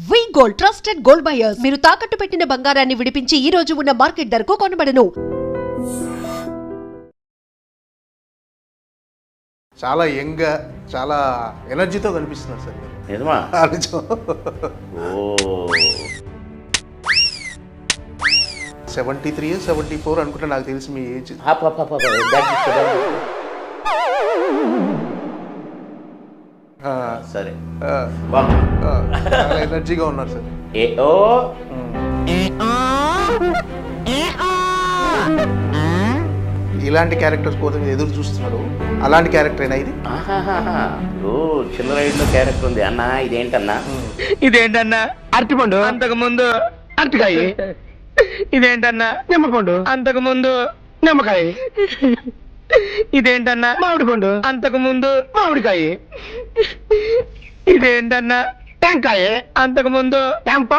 వి gold trusted gold buyers మీరు తాకట్టు పెట్టిన బంగారాన్ని విడిపించి ఈ రోజు ఉన్న మార్కెట్ ధరకు కొనబడను. చాలా యంగ్ గా చాలా ఎనర్జీతో కనిపిస్తున్నారు సార్ మీరు. నిజమా? ఓ 73 74 అనుకుంటా, నాకు తెలిసి మీ ఏజ్. సరే చాలా ఎనర్జీగా ఉన్నారు సార్. ఇలాంటి క్యారెక్టర్స్ కోసం ఎదురు చూస్తున్నారు. అలాంటి క్యారెక్టర్ అయినా ఇది? ఓ చిన్న రైడ్ లో క్యారెక్టర్ ఉంది అన్న. ఇదేంటన్నా అరటిపండు, అంతకు ముందు అరటికాయ. ఇదేంటన్నా నిమ్మపండు, అంతకు ముందు నిమ్మకాయ. ఇదేంటన్నా మామిడి పండు, అంతకు ముందు మామిడికాయ. ఇదేంటన్నా టెంకాయ, అంతకు ముందు టెంప.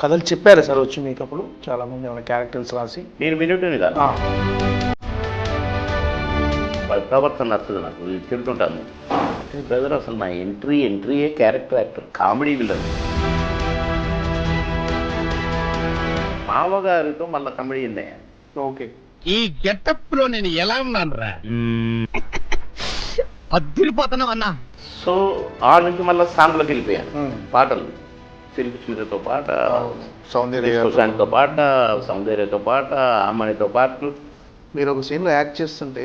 కథలు చెప్పారా సార్ వచ్చి మీకు అప్పుడు చాలా మంది ఏమైనా క్యారెక్టర్స్ రాసి? నేను వినటం కాదు, ప్రవర్తన నచ్చదు నాకు, తింటుంటాను. బ్రదర్ అసలు నా ఎంట్రీయే క్యారెక్టర్ యాక్టర్, కామెడీ విలన్. మామగారితో మళ్ళీ కామెడీ ఉంది. ఓకే, ఈ గెటప్ లో నేను ఎలా ఉన్నాను రా, అదిరిపోతున్నావు అన్నా. సో ఆ నుంచి మళ్ళీ సాంగ్లోకి వెళ్ళిపోయాను. పాటలు సిల్క్ స్మితతో పాట, సౌందర్యతో పాట, సౌందర్యతో పాట, అమ్మనితో పాటలు. మీరు ఒక సీన్లో యాక్ట్ చేస్తుంటే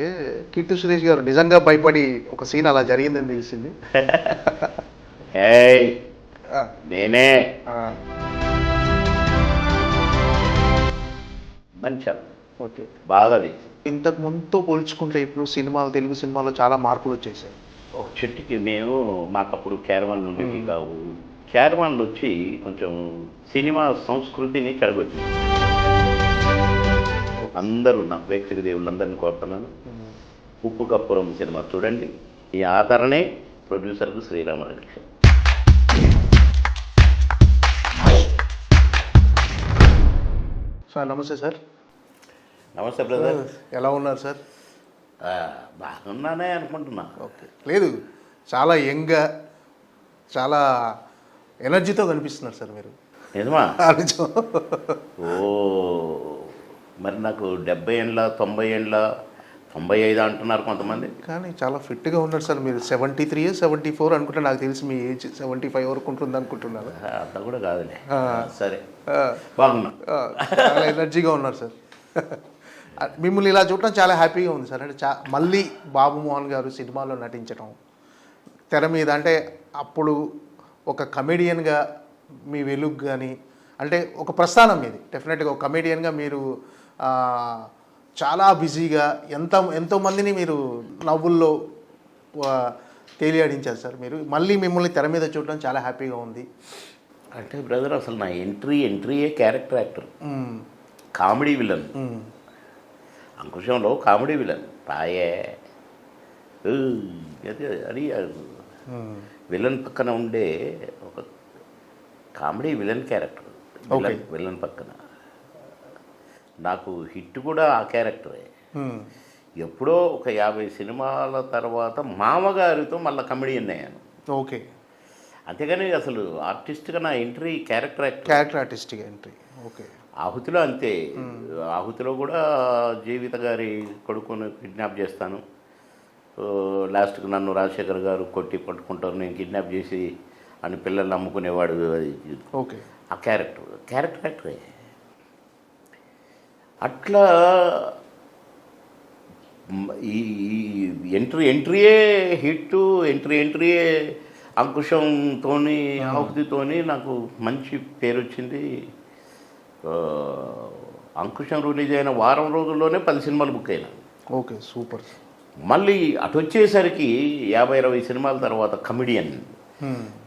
కిట్టు సురేష్ గారు నిజంగా భయపడి ఒక సీన్ అలా జరిగిందని తెలిసింది. నేనే మంచి ఓకే, బాగా ఇంతకు ముందుతో పోల్చుకుంటే ఇప్పుడు సినిమాలు, తెలుగు సినిమాలో చాలా మార్పులు వచ్చేసాయి. ఒక చెట్టుకి మేము మాకప్పుడు క్యారవాన్లు ఉండేవి కావు. క్యారవాన్లు వచ్చి కొంచెం సినిమా సంస్కృతిని చెడగొచ్చింది. అందరూ నా ప్రేక్షక దేవుళ్ళందరినీ కోరుతున్నాను, ఉప్పు కప్పురం సినిమా చూడండి. ఈ ఆదరణే ప్రొడ్యూసర్కు శ్రీరామరెడ్డి. సార్ నమస్తే సార్. నమస్తే బ్రదర్, ఎలా ఉన్నారు సార్? బాగున్నానే అనుకుంటున్నా. ఓకే, లేదు చాలా యంగ్గా చాలా ఎనర్జీతో కనిపిస్తున్నారు సార్ మీరు. నిజమా? ఓ మరి నాకు 70 ఏళ్ళ 90 ఏళ్ళ 95 అంటున్నారు కొంతమంది, కానీ చాలా ఫిట్గా ఉన్నారు సార్ మీరు. 73 74 అనుకుంటా, నాకు తెలిసి మీ ఏజ్ 75 వరకు ఉంటుంది అనుకుంటున్నారు. అంత కూడా కాదులే. సరే, బాగున్నా, చాలా ఎనర్జీగా ఉన్నారు సార్. మిమ్మల్ని ఇలా చూడటం చాలా హ్యాపీగా ఉంది సార్. అంటే మళ్ళీ బాబు మోహన్ గారు సినిమాలో నటించడం తెర మీద, అంటే అప్పుడు ఒక కమెడియన్గా మీ వెలుగు కానీ, అంటే ఒక ప్రస్థానం మీది డెఫినెట్గా ఒక కమెడియన్గా మీరు చాలా బిజీగా ఎంతోమందిని మీరు నవ్వుల్లో తేలియాడించారు సార్ మీరు. మళ్ళీ మిమ్మల్ని తెర మీద చూడటం చాలా హ్యాపీగా ఉంది. అంటే బ్రదర్ అసలు నా ఎంట్రీయే క్యారెక్టర్ యాక్టర్, కామెడీ విలన్. అంకుశంలో కామెడీ విలన్ పాయే అది విలన్ పక్కన ఉండే ఒక కామెడీ విలన్ క్యారెక్టర్. విలన్ పక్కన నాకు హిట్ కూడా ఆ క్యారెక్టరే. ఎప్పుడో ఒక 50 సినిమాల తర్వాత మామగారితో మళ్ళీ కమెడియన్ అయ్యాను. ఓకే, అంతేగాని అసలు ఆర్టిస్ట్గా నా ఎంట్రీ క్యారెక్టర్ ఆర్టిస్ట్గా ఎంట్రీ. ఓకే, ఆహుతిలో అంతే. ఆహుతిలో కూడా జీవిత గారి కొడుకుని కిడ్నాప్ చేస్తాను, లాస్ట్కి నన్ను రాజశేఖర్ గారు కొట్టి పట్టుకుంటారు, నేను కిడ్నాప్ చేసి అని పిల్లల్ని అమ్ముకునేవాడు. ఓకే, ఆ క్యారెక్టర్ యాక్టరే. అట్లా ఈ ఎంట్రీయే హిట్, ఎంట్రీయే అంకుశంతోని ఆహుతితోని నాకు మంచి పేరు వచ్చింది. అంకుశం రిలీజ్ అయిన వారం రోజుల్లోనే 10 సినిమాలు బుక్ అయినా. Okay, super. మళ్ళీ అటు వచ్చేసరికి 50-60 సినిమాల తర్వాత కమెడియన్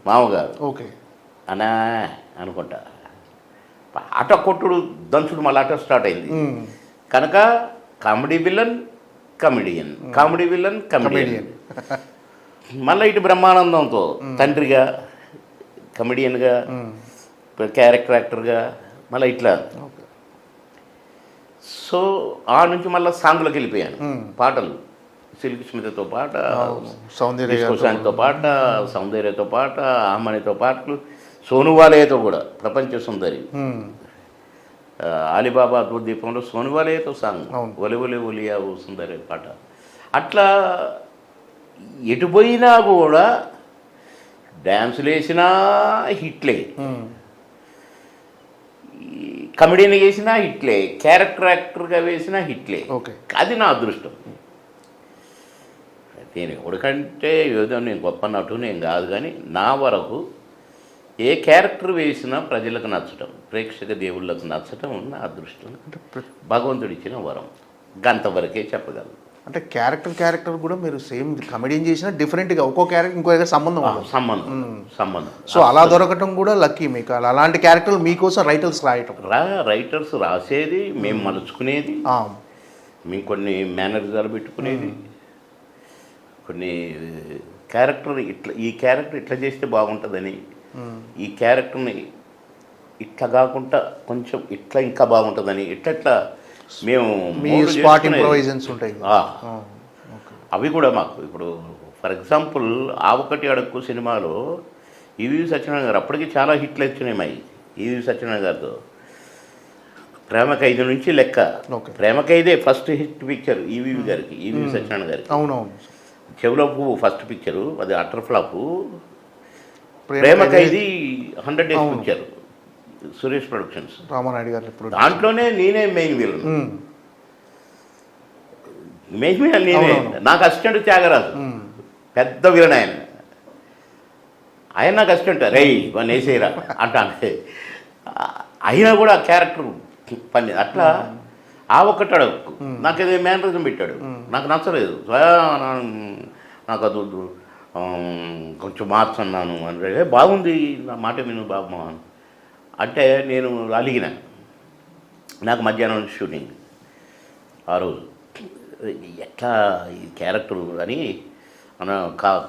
మామగారు. ఓకే అనా అనుకుంటా, ఆట కొట్టుడు దంచుడు మళ్ళీ ఆట స్టార్ట్ అయింది కనుక కామెడీ విలన్ కమెడియన్. మళ్ళీ ఇటు బ్రహ్మానందంతో తండ్రిగా, కమెడియన్గా, క్యారెక్టర్ యాక్టర్గా, మళ్ళీ ఇట్లా. సో ఆ నుంచి మళ్ళీ సాంగ్లోకి వెళ్ళిపోయాను. పాటలు సిల్క్ స్మితతో పాట, సౌందర్యతో పాట, అమ్మనితో పాటలు, సోనువాలేతో కూడా ప్రపంచ సుందరి మ్మ్. అలీబాబా దీపంలో సోనువాలేతో సాంగ్ అవును. ఒలి ఒలి ఒలియా ఓ సుందరి పాట. అట్లా ఎటు పోయినా కూడా డ్యాన్సులు వేసినా హిట్లే, మ్మ్. కమెడీని వేసినా హిట్లే, క్యారెక్టర్ యాక్టర్గా వేసినా హిట్లే. ఓకే. అది నా అదృష్టం. నేను ఎవరికంటే ఏదో నేను గొప్ప నటు నేను కాదు, కానీ నా వరకు ఏ క్యారెక్టర్ వేసినా ప్రజలకు నచ్చటం, ప్రేక్షక దేవుళ్ళకు నచ్చటం నా అదృష్టం, భగవంతుడు ఇచ్చిన వరం. గంతవరకే చెప్పగలను. అంటే క్యారెక్టర్ కూడా మీరు సేమ్ కమెడియన్ చేసినా డిఫరెంట్గా ఒక్కో క్యారెక్టర్ ఇంకో దగ్గర సంబంధం ఉంటుంది. సంబంధం. సో అలా దొరకటం కూడా లక్కీ మీకు. అలాంటి క్యారెక్టర్లు మీకోసం రైటర్స్ రాయటం. రైటర్స్ రాసేది, మేము మలుచుకునేది, ఆ. మేము కొన్ని మేనరిజాలు పెట్టుకునేది, కొన్ని క్యారెక్టర్ ఈ క్యారెక్టర్ ఇట్లా చేస్తే బాగుంటుందని, ఈ క్యారెక్టర్ని ఇట్లా కాకుండా కొంచెం ఇట్లా ఇంకా బాగుంటుందని ఇట్లా మేము మీ మోల్డ్ స్పాట్ చేసుకునేది. ఇంప్రొవైజన్స్ ఉంటాయి. అవి కూడా మాకు ఇప్పుడు ఫర్ ఎగ్జాంపుల్ ఆవకటి అడక్కు సినిమాలో ఈవి సత్యనారాయణ గారు అప్పటికి చాలా హిట్లు వచ్చినాయి మాయి. ఈవి సత్యనారాయణ గారితో ప్రేమ ఖైదు నుంచి లెక్క. ఓకే. ప్రేమ ఖైదే ఫస్ట్ హిట్ పిక్చర్ ఈవి గారికి, ఈవి సత్యనారాయణ గారికి. అవునవును. చెవులో పువ్వు ఫస్ట్ పిక్చరు, అది అటర్ ఫ్లాపు. ప్రేమ ఖైదీ 100 days picture, Suresh productions. Ramanaidu గారు ఇప్పుడు దాంట్లోనే నేనే మెయిన్ విలన్. మెయిన్ విలన్ నేనే. అవునవును. నాకు అసిస్టెంట్ త్యాగరాజు, పెద్ద విలన్ ఆయన. ఆయన నాకు అసిస్టెంట్, రేయ్ వన్ వేసేయరా అంటే అయినా కూడా క్యారెక్టర్ పని అట్లా. ఆ ఒక్కటి అడగకు, నాకు ఏదో మేనరిజం పెట్టాడు, నాకు నచ్చలేదు. నాకు అది వద్దు, కొంచెం మార్చన్నాను అంటే బాగుంది, నా మాట విను బాబు అంటే నేను అలిగిన. నాకు మధ్యాహ్నం షూటింగ్ ఆ రోజు, ఎట్లా ఈ క్యారెక్టర్ అని అన్న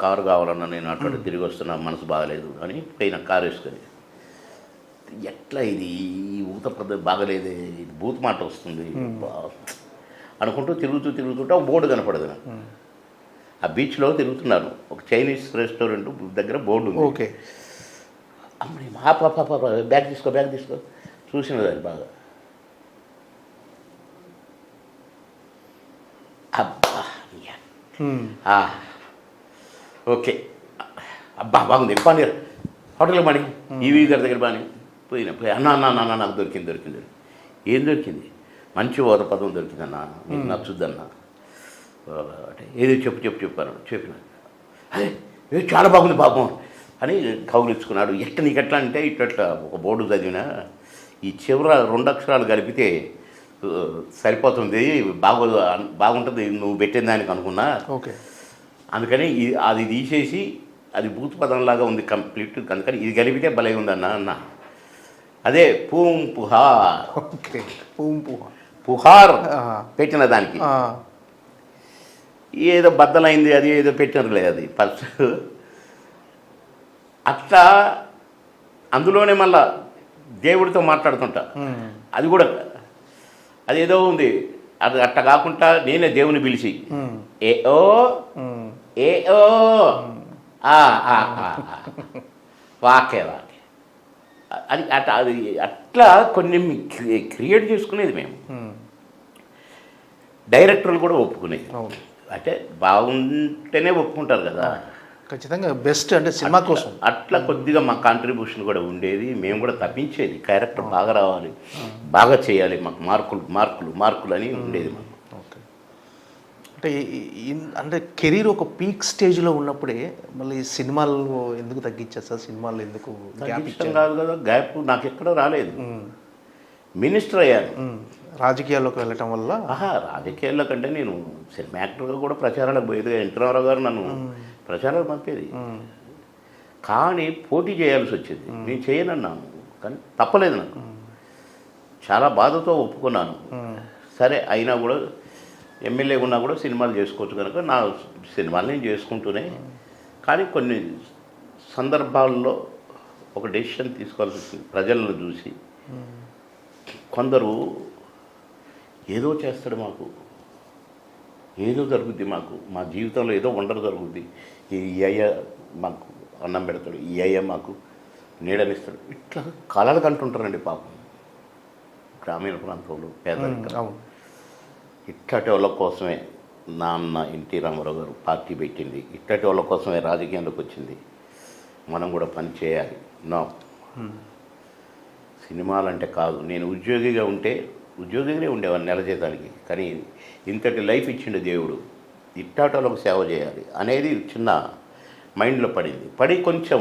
కారు కావాలన్నా, నేను అటు తిరిగి వస్తున్నా, మనసు బాగలేదు అని పోయిన కారు వేసుకొని, ఎట్లా ఇది ఈ ఊత పద్ధతి బాగలేదే, ఇది బూత్ మాట వస్తుంది అనుకుంటూ తిరుగుతుంటే ఒక బోర్డు కనపడదు నాకు. ఆ బీచ్లో తిరుగుతున్నాను, ఒక చైనీస్ రెస్టారెంట్ దగ్గర బోర్డు ఉంది. ఓకే. అమ్మని పాప బ్యాగ్ తీసుకో చూసినది అది బాగా. అబ్బా ఓకే, అబ్బా బాగుంది, పని హోటల్ పని ఈవీ గారి దగ్గర బాని పోయి అన్న నాకు దొరికింది. ఏం దొరికింది? మంచి ఓద పదం దొరికిందన్నా, మీకు నచ్చుద్దన్నా అంటే ఏదో చెప్పాను. చెప్పిన అదే ఏదో చాలా బాగుంది పాపం అని కౌలిచ్చుకున్నాడు. నీకు ఎట్లా అంటే ఇట్లా ఒక బోర్డు చదివినా ఈ చివర 2 అక్షరాలు కలిపితే సరిపోతుంది, బాగుంటుంది నువ్వు పెట్టిన దానికి అనుకున్నా. ఓకే. అందుకని అది తీసేసి అది భూత పదంలాగా ఉంది కంప్లీట్, అందుకని ఇది కలిపితే భలే ఉందన్న. అదే పుహార్. ఓకే. పుహార్ పెట్టిన దానికి ఏదో బద్దలైంది, అది ఏదో పెట్టినట్లేదు అది ఫస్ట్. అట్లా అందులోనే మళ్ళా దేవుడితో మాట్లాడుతుంటా, అది కూడా అదేదో ఉంది. అది అట్లా కాకుండా నేనే దేవుని పిలిచి వాకే అది అట్లా కొన్ని క్రియేట్ చేసుకునేది మేము. డైరెక్టర్లు కూడా ఒప్పుకునేది. అంటే బాగుంటేనే ఒప్పుకుంటారు కదా ఖచ్చితంగా, బెస్ట్ అంటే సినిమా కోసం. అట్లా కొద్దిగా మా కాంట్రిబ్యూషన్ కూడా ఉండేది. మేము కూడా తప్పించేది, క్యారెక్టర్ బాగా రావాలి, బాగా చేయాలి, మాకు మార్కులు అని ఉండేది మాకు. ఓకే. అంటే కెరీర్ ఒక పీక్ స్టేజ్లో ఉన్నప్పుడే మళ్ళీ సినిమాల్లో ఎందుకు తగ్గించారు సార్? సినిమాల్లో ఎందుకు గ్యాప్ ఇష్టం కాదు కదా, గ్యాప్ నాకు ఎక్కడ రాలేదు. మినిస్టర్ అయ్యాను, రాజకీయాల్లోకి వెళ్ళటం వల్ల. రాజకీయాల్లో కంటే నేను సినిమా యాక్టర్గా కూడా ప్రచారాలకు పోయేది. ఎన్టీ రామారావు గారు నన్ను ప్రచారాలు పంపేది, కానీ పోటీ చేయాల్సి వచ్చేది. నేను చేయనన్నాను, కానీ తప్పలేదు నాకు. చాలా బాధతో ఒప్పుకున్నాను. సరే అయినా కూడా ఎమ్మెల్యే ఉన్నా కూడా సినిమాలు చేసుకోవచ్చు కనుక నా సినిమాలు నేను చేసుకుంటూనే, కానీ కొన్ని సందర్భాల్లో ఒక డెసిషన్ తీసుకోవాల్సి వచ్చింది. ప్రజలను చూసి కొందరు ఏదో చేస్తాడు, మాకు ఏదో జరుగుద్ది, మా జీవితంలో ఏదో వండర్ జరుగుద్ది, ఈ అయ్య మాకు అన్నం పెడతాడు, ఈ అయ్య మాకు నీడనిస్తాడు. ఇట్లా కళలు కంటుంటారండి పాపం గ్రామీణ ప్రాంతంలో పేదరికం. అవును. ఇట్టటి వాళ్ళ కోసమే నాన్న ఎన్టీ రామారావు గారు పార్టీ పెట్టింది, ఇట్టటి వాళ్ళ కోసమే రాజకీయంలోకి వచ్చింది. మనం కూడా పని చేయాలి. నా సినిమాలంటే కాదు, నేను ఉద్యోగిగానే ఉండేవాడిని నెల జీతానికి, కానీ ఇంతటి లైఫ్ ఇచ్చిండు దేవుడు, ఇట్టాటి వాళ్ళకు సేవ చేయాలి అనేది చిన్న మైండ్లో పడి కొంచెం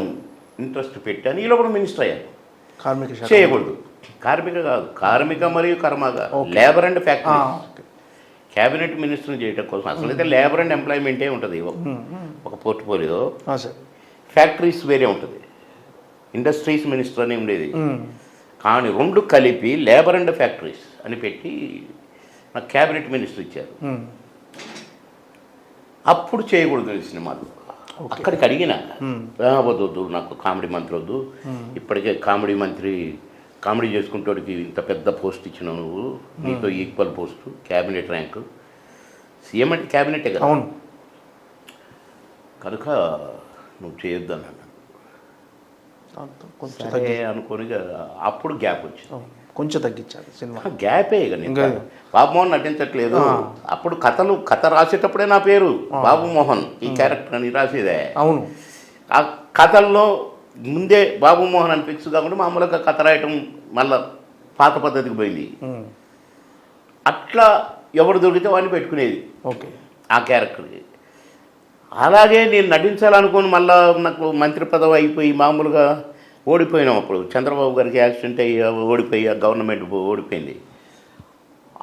ఇంట్రెస్ట్ పెట్టాను. ఈ లోపల మినిస్టర్ అయ్యాను. కార్మిక శాఖ చేయకూడదు, కార్మిక కాదు, కార్మిక మరియు కర్మగా, లేబర్ అండ్ ఫ్యాక్టరీ. క్యాబినెట్ మినిస్టర్ని చేయడం కోసం అసలైతే లేబర్ అండ్ ఎంప్లాయ్మెంటే ఉంటుంది ఒక పోర్ట్ఫోలియో. సార్ ఫ్యాక్టరీస్ వేరే ఉంటుంది, ఇండస్ట్రీస్ మినిస్టర్ అని ఉండేది. కానీ రెండు కలిపి లేబర్ అండ్ ఫ్యాక్టరీస్ అని పెట్టి నాకు క్యాబినెట్ మినిస్టర్ ఇచ్చారు. అప్పుడు చేయకూడదు ఈ సినిమాలు. అక్కడికి అడిగిన వద్దు, నాకు కామెడీ మంత్రి వద్దు, ఇప్పటికే కామెడీ చేసుకుంటాడికి ఇంత పెద్ద పోస్ట్ ఇచ్చినావు నువ్వు, నీతో equal post, cabinet rank, CM అంటే క్యాబినెటే కదా, అవును, కనుక నువ్వు చేయొద్దు అన్నాడు. కొంచెం సరే అనుకోని అప్పుడు గ్యాప్ వచ్చింది. కొంచెం తగ్గించారు సినిమా. గ్యాపే ఇక నేను బాబుమోహన్ నటించట్లేదు. అప్పుడు కథ రాసేటప్పుడే నా పేరు బాబుమోహన్, ఈ క్యారెక్టర్ అని రాసేదే. అవును. ఆ కథల్లో ముందే బాబుమోహన్ అని ఫిక్స్ కాకుండా మామూలుగా కథ రాయటం మళ్ళా పాత పద్ధతికి పోయింది. అట్లా ఎవరు దొరికితే వాడిని పెట్టుకునేది ఓకే ఆ క్యారెక్టర్కి. అలాగే నేను నటించాలనుకుని మళ్ళా నాకు మంత్రి పదవి అయిపోయి మామూలుగా ఓడిపోయినాం. అప్పుడు చంద్రబాబు గారికి యాక్సిడెంట్ అయ్యి ఓడిపోయి గవర్నమెంట్ ఓడిపోయింది.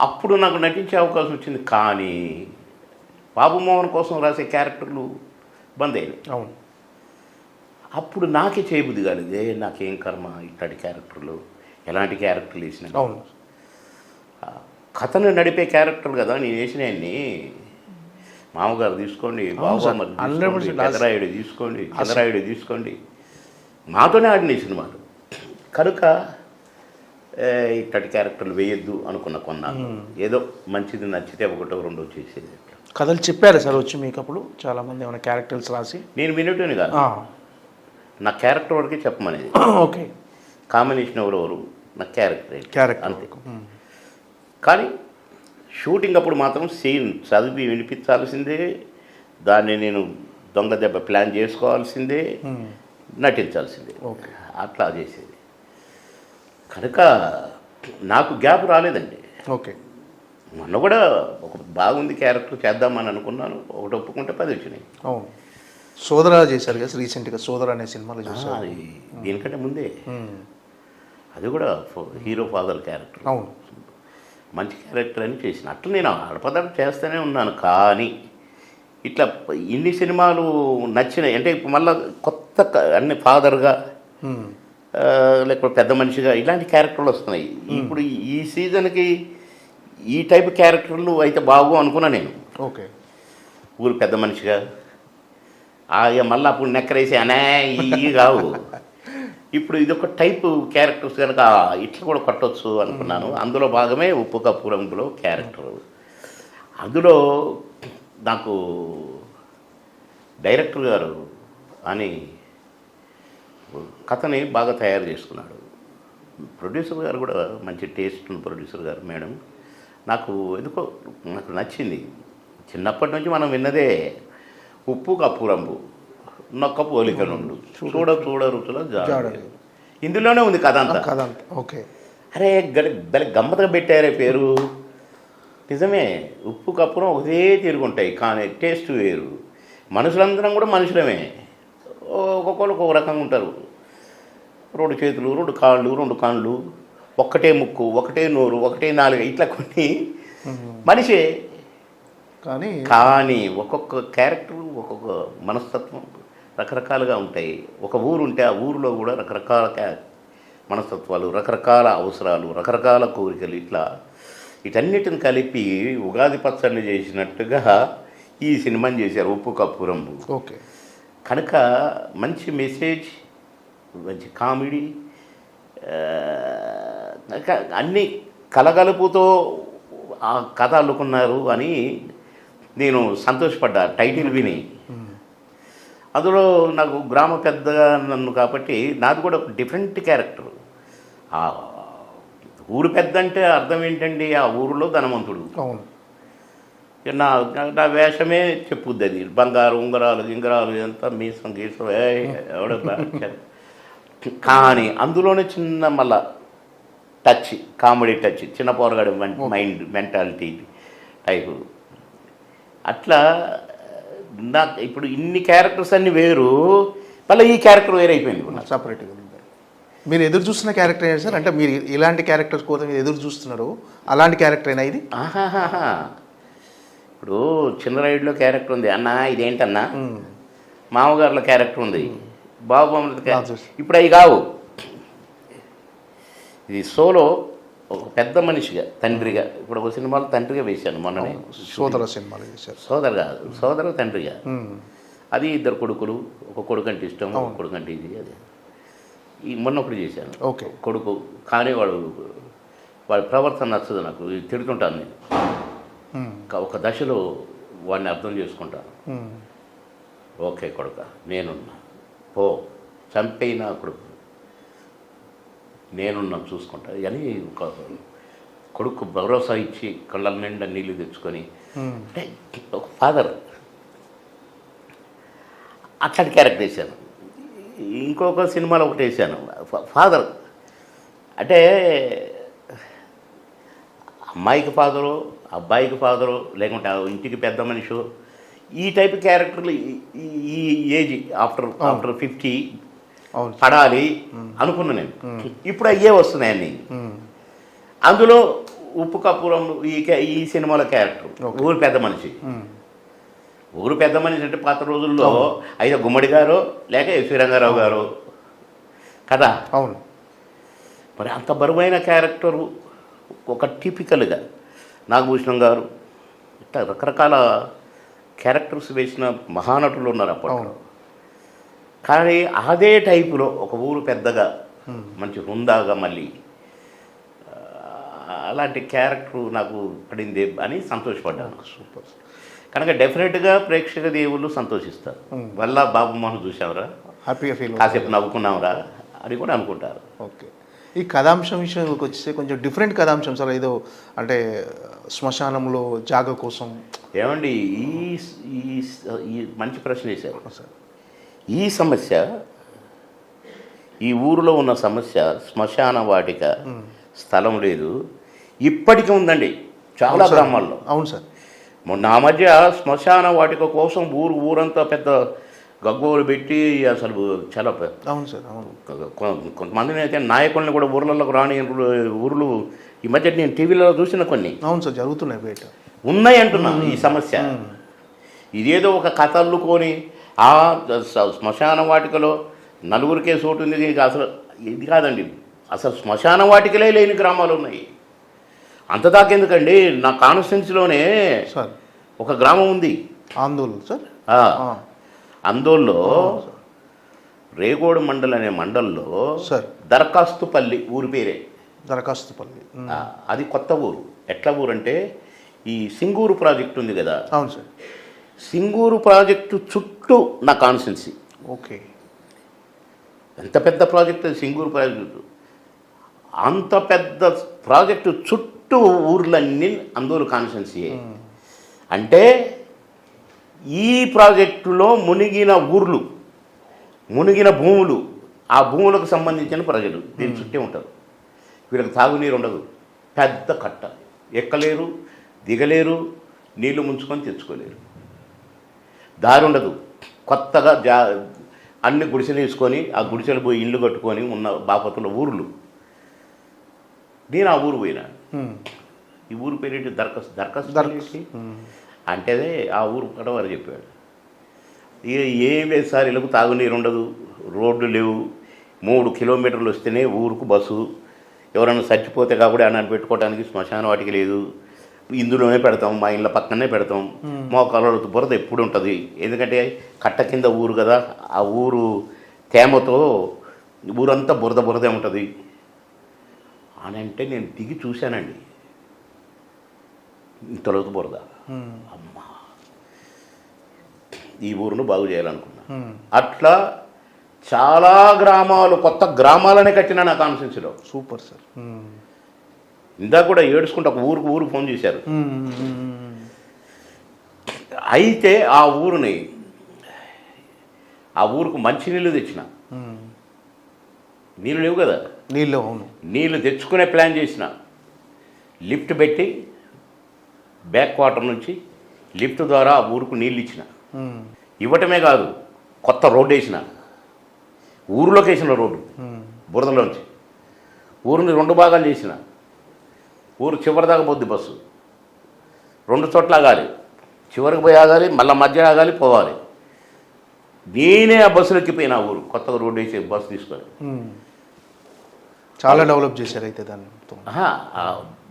అప్పుడు నాకు నటించే అవకాశం వచ్చింది. కానీ బాబుమోహన్ కోసం రాసే క్యారెక్టర్లు బంద్ అయినాయి. అవును. అప్పుడు నాకే చేయబుద్ధి కాలేదు, నాకేం కర్మ ఇట్లాంటి క్యారెక్టర్లు, ఎలాంటి క్యారెక్టర్లు వేసిన. అవును. కథను నడిపే క్యారెక్టర్లు కదా నేను వేసినవన్నీ. మామగారు తీసుకోండి, బాబుమోహన్ తీసుకోండి, పెదరాయుడు తీసుకోండి, చంద్రాయుడు తీసుకోండి, మాతోనే ఆడిన సినిమాలు. కనుక ఇట్లాంటి క్యారెక్టర్లు వేయొద్దు అనుకున్నాను. ఏదో మంచిది నచ్చితే ఒకటో రెండో చేసేది. కథలు చెప్పారు సార్ వచ్చి మీకు అప్పుడు చాలామంది ఏమైనా క్యారెక్టర్స్ రాసి? నేను వినేటోని కాదు, నా క్యారెక్టర్ వరకే చెప్పమనేది. ఓకే. కాంబినేషన్ ఎవరెవరు, నా క్యారెక్టర్ అంతే. కానీ షూటింగ్ అప్పుడు మాత్రం సీన్ చదివి వినిపించాల్సిందే, దాన్ని నేను దొంగ దెబ్బ ప్లాన్ చేసుకోవాల్సిందే, నటించాల్సిందే. ఓకే. అట్లా చేసేది. కనుక నాకు గ్యాప్ రాలేదండి. ఓకే. మొన్న కూడా ఒక బాగుంది క్యారెక్టర్ చేద్దామని అనుకున్నాను, ఒకటి ఒప్పుకుంటే 10 వచ్చినాయి. అవును. సోదర చేశారు కదా రీసెంట్గా, సోదర అనే సినిమాలో చూసారు. అది దీనికంటే ముందే, అది కూడా హీరో ఫాదర్ క్యారెక్టర్. అవును. మంచి క్యారెక్టర్ అని చేసిన. అట్లా నేను ఆడపదాలు చేస్తూనే ఉన్నాను. కానీ ఇట్లా ఇన్ని సినిమాలు నచ్చినాయి అంటే ఇప్పుడు మళ్ళీ కొత్త అన్ని ఫాదర్గా లేకపోతే పెద్ద మనిషిగా ఇలాంటి క్యారెక్టర్లు వస్తున్నాయి. ఇప్పుడు ఈ సీజన్కి ఈ టైప్ క్యారెక్టర్లు అయితే బాగు అనుకున్నా నేను. ఓకే. ఊరు పెద్ద మనిషిగా మళ్ళీ అప్పుడు నెక్కరేసి అనే ఇవి కావు. ఇప్పుడు ఇదొక టైప్ క్యారెక్టర్స్ కనుక ఇట్లా కూడా కొట్టవచ్చు అనుకున్నాను. అందులో భాగమే ఉప్పు కప్పు రంగులో క్యారెక్టరు. అందులో నాకు డైరెక్టర్ గారు అని కథని బాగా తయారు చేసుకున్నాడు. ప్రొడ్యూసర్ గారు కూడా మంచి టేస్ట్ ఉన్న ప్రొడ్యూసర్ గారు మేడం. నాకు ఎందుకో నాకు నచ్చింది. చిన్నప్పటి నుంచి మనం విన్నదే ఉప్పు కప్పు రంగు నొక్క పోలిక నుండు చూడ చూడ రుచుల జాడ. ఇందులోనే ఉంది కథ అంతా. ఓకే. అరే భలే గమ్మతగా పెట్టారే పేరు. నిజమే, ఉప్పు కప్పురం ఒకటే తిరుగుంటాయి కానీ టేస్ట్ వేరు. మనుషులందరం కూడా మనుషులమే, ఒక్కొక్కరు ఒక్కొక్క రకంగా ఉంటారు. 2 చేతులు, 2 కాళ్ళు, 2 కళ్ళు, ఒక్కటే ముక్కు, ఒకటే నోరు, ఒకటే నాలుగు, ఇట్లా కొన్ని మనిషే. కానీ ఒక్కొక్క క్యారెక్టర్ ఒక్కొక్క మనస్తత్వం రకరకాలుగా ఉంటాయి. ఒక ఊరు ఉంటే ఆ ఊరిలో కూడా రకరకాల మనస్తత్వాలు, రకరకాల అవసరాలు, రకరకాల కోరికలు, ఇట్లా వీటన్నిటిని కలిపి ఉగాది పచ్చడిని చేసినట్టుగా ఈ సినిమాని చేశారు ఉప్పు కప్పు రంగు. ఓకే. కనుక మంచి మెసేజ్, మంచి కామెడీ, అన్నీ కలగలుపుతో ఆ కథ అల్లుకున్నారు అని నేను సంతోషపడ్డా టైటిల్ విని. అందులో నాకు గ్రామ పెద్దగా నన్ను కాబట్టి నాది కూడా ఒక డిఫరెంట్ క్యారెక్టర్. ఆ ఊరు పెద్ద అంటే అర్థం ఏంటండి, ఆ ఊరిలో ధనవంతుడు. అవును. నా నా వేషమే చెప్పుద్ది అది. బంగారు ఉంగరాలు గింగరాలు ఇదంతా మీసం గీసం ఎవడ. కానీ అందులోనే చిన్న మళ్ళా టచ్, కామెడీ టచ్, చిన్న పోరగాడు మైండ్ మెంటాలిటీ టైపు. అట్లా నాకు ఇప్పుడు ఇన్ని క్యారెక్టర్స్ అన్నీ వేరు, మళ్ళీ ఈ క్యారెక్టర్ వేరైపోయింది. సపరేట్గా మీరు ఎదురు చూస్తున్న క్యారెక్టర్ ఏంటి సార్? అంటే మీరు ఇలాంటి క్యారెక్టర్స్ కోసం మీరు ఎదురు చూస్తున్నారు, అలాంటి క్యారెక్టర్ అయినా ఇది? ఆహాహా. ఇప్పుడు చిన్న రైడ్లో క్యారెక్టర్ ఉంది అన్న, ఇదేంటన్నా. మామగారుల క్యారెక్టర్ ఉంది, బాబు ఇప్పుడు అవి కావు. ఇది సోలో ఒక పెద్ద మనిషిగా, తండ్రిగా. ఇప్పుడు ఒక సినిమాలో తండ్రిగా వేశాను మొన్ననే. సోదర సినిమాలు వేశారు. సోదరు కాదు, సోదరు తండ్రిగా. అది ఇద్దరు కొడుకులు, ఒక కొడుకు అంటే ఇష్టం, ఒక కొడుకు అంటే ఇది. అది ఈ మొన్నప్పుడు చేశాను. ఓకే. కొడుకు కానీ వాడి ప్రవర్తన నచ్చదు నాకు, తిడుతుంటాను నేను. ఒక దశలో వాడిని అర్థం చేసుకుంటాను. ఓకే కొడుక, నేనున్నా, పో చంపైనా కొడుకు, నేనున్నా చూసుకుంటా అని ఒక కొడుకు భరోసా ఇచ్చి కళ్ళ నిండా నీళ్ళు తెచ్చుకొని, అంటే ఒక ఫాదర్ అట్లాంటి క్యారెక్టర్ వేశాను. ఇంకొక సినిమాలో ఒకటి వేసాను, ఫాదర్ అంటే అమ్మాయికి ఫాదరు, అబ్బాయికి ఫాదరు, లేకుంటే ఇంటికి పెద్ద మనిషి, ఈ టైప్ క్యారెక్టర్లు ఈ ఏజ్ ఆఫ్టర్ 50 పడాలి అనుకున్నా నేను. ఇప్పుడు అయ్యే వస్తున్నాయన్నీ. అందులో ఉప్పు కప్పురం ఈ సినిమాలో క్యారెక్టర్ ఊరు పెద్ద మనిషి. ఊరు పెద్ద మనిషి అంటే పాత రోజుల్లో అయితే గుమ్మడి గారు లేక ఎస్వి రంగారావు గారు కదా. అవును. మరి అంత బరువైన క్యారెక్టరు ఒక టిపికల్గా నాగభూషణం గారు, ఇట్లా రకరకాల క్యారెక్టర్స్ వేసిన మహానటులు ఉన్నారు అప్పట్లో. కానీ అదే టైపులో ఒక ఊరు పెద్దగా మంచి హుందాగా మళ్ళీ అలాంటి క్యారెక్టర్ నాకు పడింది అని సంతోషపడ్డాను. సూపర్. కనుక డెఫినెట్గా ప్రేక్షక దేవుళ్ళు సంతోషిస్తారు. వల్ల బాబు మోహన్ చూసావురా, హ్యాపీగా ఫీల్, కాసేపు నవ్వుకున్నావురా అని కూడా అనుకుంటారు. ఓకే. ఈ కథాంశం విషయంలోకి వచ్చేస్తే కొంచెం డిఫరెంట్ కథాంశం సార్. ఏదో అంటే శ్మశానంలో జాగ కోసం. ఏమండి ఈ మంచి ప్రశ్న వేశారు సార్. ఈ సమస్య, ఈ ఊరిలో ఉన్న సమస్య శ్మశాన వాటిక స్థలం లేదు, ఇప్పటికీ ఉందండి చాలా గ్రామాల్లో. అవును సార్. మొన్న ఆ మధ్య శ్మశాన వాటిక కోసం ఊరంతా పెద్ద గగ్గోలు పెట్టి అసలు చాలా. అవును సార్. అవును. కొంతమందిని అయితే నాయకుల్ని కూడా ఊర్లలోకి రాని ఊర్లు ఈ మధ్య నేను టీవీలో చూసిన కొన్ని. అవును సార్, జరుగుతున్నాయి బయట, ఉన్నాయి అంటున్నా. ఈ సమస్య ఇదేదో ఒక కథ అల్లుకొని ఆ శ్మశాన వాటికలో నలుగురికే చోటు ఉంది, అసలు ఇది కాదండి. అసలు శ్మశాన వాటికలే లేని గ్రామాలు ఉన్నాయి. అంత దాకెందుకండి, నా కాన్స్టిట్యున్సీలోనే సార్ ఒక గ్రామం ఉంది, ఆందోళన సార్. అందోల్లో రేగోడు మండల్ అనే మండల్లో సార్ దరఖాస్తుపల్లి ఊరి పేరే. దరఖాస్తుపల్లి అది కొత్త ఊరు. ఎట్లా ఊరు అంటే ఈ సింగూరు ప్రాజెక్టు ఉంది కదా. అవును సార్. సింగూరు ప్రాజెక్టు చుట్టూ నా కాన్స్టిట్యున్సీ. ఓకే. ఎంత పెద్ద ప్రాజెక్ట్ అది సింగూరు ప్రాజెక్టు. అంత పెద్ద ప్రాజెక్టు చుట్టూ ఊర్లన్నీ అందరూ కాన్స్టిట్యున్సీయే. అంటే ఈ ప్రాజెక్టులో మునిగిన ఊర్లు, మునిగిన భూములు, ఆ భూములకు సంబంధించిన ప్రజలు దీని చుట్టే ఉంటారు. వీళ్ళకి తాగునీరు ఉండదు, పెద్ద కట్ట, ఎక్కలేరు, దిగలేరు, నీళ్లు ముంచుకొని తెచ్చుకోలేరు, దారి ఉండదు. కొత్తగా అన్ని గుడిసెలు వేసుకొని ఆ గుడిసెలు పోయి ఇల్లు కట్టుకొని ఉన్న బాపతుల ఊర్లు. నేను ఆ ఊరు పోయినా. ఈ ఊరు పేరేంటి? దరఖాస్తు అంటే ఆ ఊరు కడవారు చెప్పాడు. ఏం లేదు సార్, ఇళ్ళకు తాగునీరు ఉండదు, రోడ్లు లేవు, 3 కిలోమీటర్లు వస్తేనే ఊరుకు బస్సు, ఎవరైనా చచ్చిపోతే కాబట్టి అన్నాన్ని పెట్టుకోవడానికి శ్మశాన వాటికి లేదు, ఇందులోనే పెడతాం, మా ఇళ్ళ పక్కనే పెడతాం. మోకాళ్ళతో బురద ఎప్పుడు ఉంటుంది, ఎందుకంటే కట్ట కింద ఊరు కదా, ఆ ఊరు తేమతో ఊరంతా బురదే ఉంటుంది అని అంటే నేను దిగి చూశానండి. ఇంతలోకి బురద. అమ్మా, ఈ ఊరును బాగు చేయాలనుకున్నా. అట్లా చాలా గ్రామాలు, కొత్త గ్రామాలనే కట్టినా నా కాన్స్టిట్యున్సీలో. Super sir. ఇందాక కూడా ఏడుచుకుంటే ఒక ఊరు ఫోన్ చేశారు. అయితే ఆ ఊరుకు మంచినీళ్ళు తెచ్చిన. నీళ్ళు లేవు కదా, నీళ్ళు, అవును, నీళ్ళు తెచ్చుకునే ప్లాన్ చేసిన. లిఫ్ట్ పెట్టి బ్యాక్ వాటర్ నుంచి లిఫ్ట్ ద్వారా ఆ ఊరుకు నీళ్ళు ఇచ్చిన. ఇవ్వటమే కాదు, కొత్త రోడ్డు వేసిన, ఊరిలోకి వేసిన రోడ్డు, బురదలోంచి ఊరిని 2 భాగాలు చేసిన. ఊరు చివరి దాకా పోద్ది బస్సు, 2 చోట్ల ఆగాలి, చివరికి పోయి ఆగాలి, మళ్ళీ మధ్య ఆగాలి, పోవాలి. నేనే ఆ బస్సులు ఎక్కిపోయినా ఊరు, కొత్తగా రోడ్డు వేసి బస్సు తీసుకొని. చాలా డెవలప్ చేశారు అయితే దాన్ని. ఆ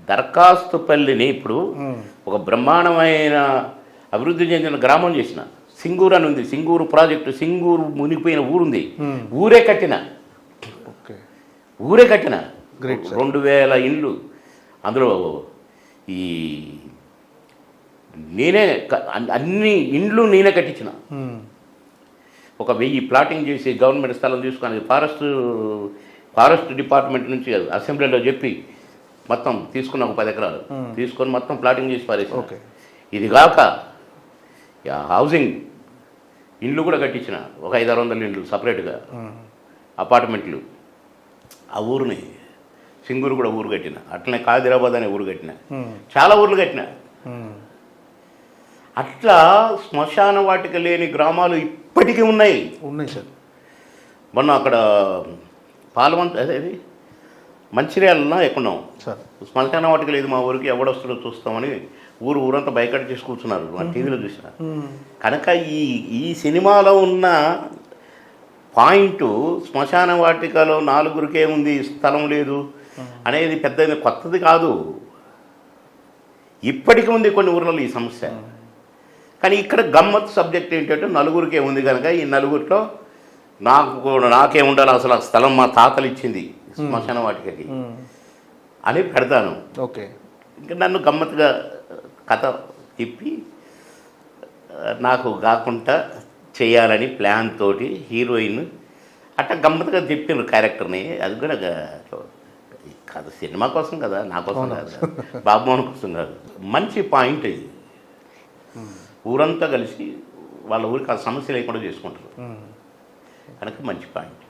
దరఖాస్తుపల్లిని ఇప్పుడు ఒక బ్రహ్మాండమైన అభివృద్ధి చెందిన గ్రామం చేసిన. సింగూరు అని ఉంది, సింగూరు ప్రాజెక్టు, సింగూరు మునిగిపోయిన ఊరుంది, ఊరే కట్టిన. ఊరే కట్టిన 2000 ఇండ్లు. అందులో ఈ నేనే అన్ని ఇండ్లు నేనే కట్టించిన. ఒక 1000 ప్లాటింగ్ చేసి గవర్నమెంట్ స్థలం తీసుకొని ఫారెస్ట్ డిపార్ట్మెంట్ నుంచి అసెంబ్లీలో చెప్పి మొత్తం తీసుకున్న, ఒక 10 ఎకరాలు తీసుకొని మొత్తం ప్లాటింగ్ చేసి పారేసి. ఇది కాక హౌసింగ్ ఇండ్లు కూడా కట్టించిన, ఒక 500-600 ఇండ్లు సపరేట్గా, అపార్ట్మెంట్లు. ఆ ఊరిని సింగూరు కూడా ఊరు కట్టిన. అట్లనే కాదిరాబాద్ అనే ఊరు కట్టిన. చాలా ఊర్లు కట్టిన. అట్లా శ్మశాన వాటిక లేని గ్రామాలు ఇప్పటికీ ఉన్నాయి సార్. మొన్న అక్కడ అదే మంచిర్యాలలో ఎక్కడున్నాం, శ్మశాన వాటిక లేదు మా ఊరికి, ఎవడొస్తుందో చూస్తామని ఊరంతా బయకట్ చేసి కూర్చున్నారు. మా టీవీలో చూసిన. కనుక ఈ సినిమాలో ఉన్న పాయింట్ శ్మశాన వాటికలో 4గురికే ఉంది, స్థలం లేదు అనేది పెద్ద కొత్తది కాదు. ఇప్పటికీ ఉంది కొన్ని ఊర్లలో ఈ సమస్య. కానీ ఇక్కడ గమ్మత్తు సబ్జెక్ట్ ఏంటంటే 4గురికే ఉంది కనుక ఈ 4గురిలో నాకే ఉండాలి, అసలు ఆ స్థలం మా తాతలు ఇచ్చింది శ్మశాన వాటికకి అని పెడతాను. ఓకే, ఇంకా నన్ను గమ్మత్తుగా కథ తిప్పి నాకు కాకుండా చేయాలని ప్లాన్ తోటి హీరోయిన్ అట్లా గమ్మత్తుగా తిప్పిన క్యారెక్టర్ని. అది కూడా కథ సినిమా కోసం కదా, నా కోసం కాదు, బాబుమోహన్ కోసం కాదు. మంచి పాయింట్ ఇది. ఊరంతా కలిసి వాళ్ళ ఊరికి ఆ సమస్య లేకుండా చేసుకుంటారు కనుక మంచి పాయింట్.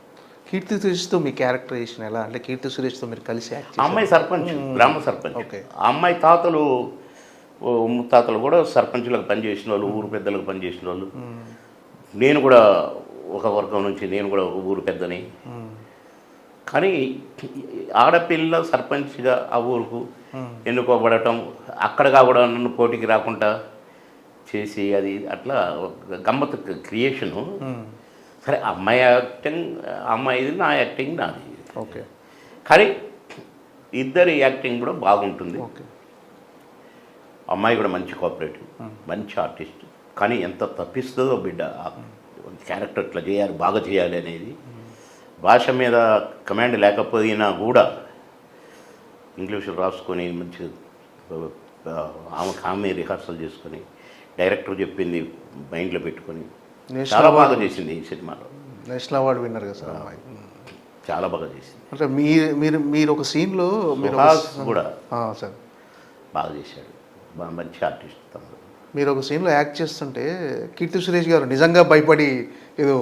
కీర్తి సురేష్తో మీ క్యారెక్టరైజేషన్ ఎలా? అంటే కీర్తి సురేష్తో మీరు కలిసి అమ్మాయి సర్పంచ్, గ్రామ సర్పంచ్. ఆ అమ్మాయి ముత్తాతలు కూడా సర్పంచులకు పనిచేసిన వాళ్ళు, ఊరు పెద్దలకు పనిచేసిన వాళ్ళు. నేను కూడా ఒక వర్గం నుంచి, నేను కూడా ఒక ఊరు పెద్దని. కానీ ఆడపిల్ల సర్పంచ్గా ఆ ఊరుకు ఎన్నుకోబడటం, అక్కడగా కూడా నన్ను పోటీకి రాకుండా చేసి అది అట్లా గమ్మత్తు క్రియేషను. సరే, అమ్మాయి యాక్టింగ్ అమ్మాయిది, నా యాక్టింగ్ నాది. ఓకే, కానీ ఇద్దరి యాక్టింగ్ కూడా బాగుంటుంది. అమ్మాయి కూడా మంచి కోఆపరేటివ్, మంచి ఆర్టిస్ట్. కానీ ఎంత తప్పిస్తుందో బిడ్డ క్యారెక్టర్ ఇట్లా చేయాలి, బాగా చేయాలి అనేది. భాష మీద కమాండ్ లేకపోయినా కూడా ఇంగ్లీష్లో రాసుకొని మంచి ఆమె రిహార్సల్ చేసుకొని డైరెక్టర్ చెప్పింది మైండ్లో పెట్టుకొని చాలా బాగా చేసింది ఈ సినిమాలో. నేషనల్ అవార్డు విన్నర్ కదా సార్ అమ్మాయి. చాలా బాగా చేసింది. అంటే మీరు ఒక సీన్లో కూడా సార్ బాగా చేశాడు, మంచి ఆర్టిస్ట్. మీరు ఒక సీన్లో యాక్ట్ చేస్తుంటే కీర్తి సురేష్ గారు నిజంగా భయపడి ఏదో